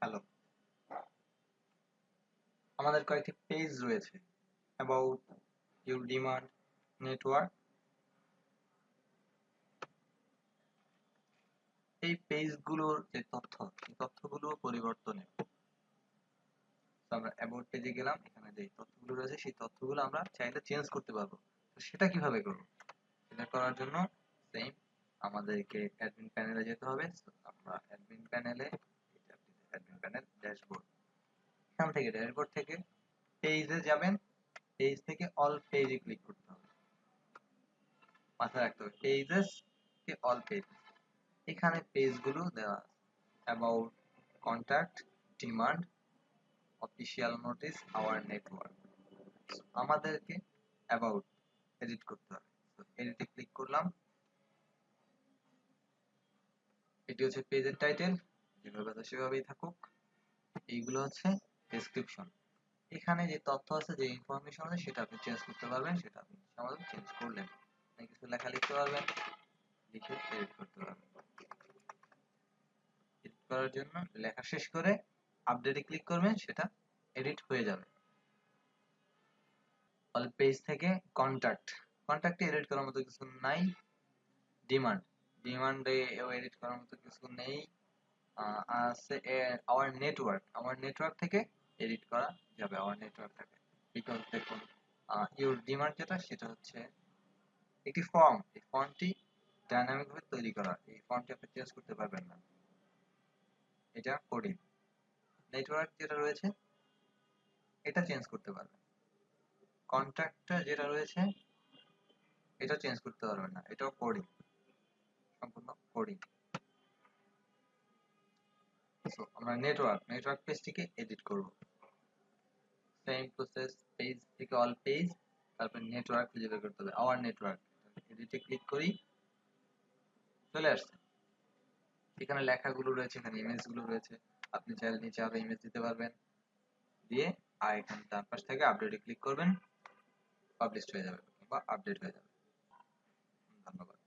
Hello, আমাদের কয়েকটি page রয়েছে। About, your demand, network. এই পেজগুলোর যে তথ্য, সেই তথ্যগুলো পরিবর্তনের। আমরা অ্যাবাউট পেজে গেলাম, এখানে যে তথ্যগুলো রয়েছে সেই তথ্যগুলো আমরা চাইলে চেঞ্জ করতে পারবো। তো সেটা কিভাবে করবো? সেটা করার জন্য সেম আমাদেরকে অ্যাডমিন প্যানেলে যেতে হবে। আমরা অ্যাডমিন প্যানেলে, অ্যাডমিন প্যানেল ড্যাশবোর্ড, এখান থেকে ড্যাশবোর্ড থেকে পেজে যাবেন। পেজ থেকে অল পেজে ক্লিক করতে হবে। মাথায় রাখতে হবে পেজেস কে অল পেজ। এখানে পেজগুলো দেওয়া আছে। About, contact, demand, official notice, our network. আমাদেরকে অ্যাবাউট এডিট করতে হবে। এডিটে ক্লিক করলাম। এটি হচ্ছে পেজের টাইটেল, যেভাবে আছে সেভাবেই থাকুক। এইগুলো হচ্ছে ডেসক্রিপশন। এখানে যে তথ্য আছে, যে ইনফরমেশন আছে, সেটা আপনি চেঞ্জ করতে পারবেন। সেটা আপনি আমাদের চেঞ্জ করলেন। কিছু লেখা লিখতে পারবেন, লিখে এডিট করতে পারবেন। এডিট করার জন্য লেখা শেষ করে আপডেটে ক্লিক করবেন, সেটা এডিট হয়ে যাবে। অল পেজ থেকে কন্ট্যাক্টে এডিট করার মতো কিছু নাই। ডিমান্ডে এডিট করার মতো কিছু নেই। আছে আওয়ার নেটওয়ার্ক থেকে এডিট করা যাবে। আওয়ার নেটওয়ার্ক থেকে, বিকজ দেখুন ইউর ডিমান্ড যেটা, সেটা হচ্ছে একটি ফর্ম। এই ফর্মটি ডাইনামিক ভাবে তৈরি করা। এই ফর্মটি আপনি চেঞ্জ করতে পারবেন না, এটা কোডিং। নেটওয়ার্ক যেটা রয়েছে এটা চেঞ্জ করতে পারবেন। কন্ট্রাক্টটা যেটা রয়েছে এটা চেঞ্জ করতে পারবেন না, এটাও কোডিং, সম্পূর্ণ কোডিং। সো আমরা নেটওয়ার্ক পেজটিকে এডিট করব। সেম প্রসেস, পেজ থেকে অল পেজ, তারপর নেটওয়ার্ক খুঁজে বের করতে হবে। আওয়ার নেটওয়ার্ক, এডিটে ক্লিক করি, চলে আসছে। এখানে লেখাগুলো রয়েছে, এখানে ইমেজগুলো রয়েছে। আপনি চাইলে নিচে আরো ইমেজ দিতে পারবেন, দিয়ে আর এখানে ডান পাশ থেকে আপডেটে ক্লিক করবেন, পাবলিশড হয়ে যাবে বা আপডেট হয়ে যাবে। ধন্যবাদ।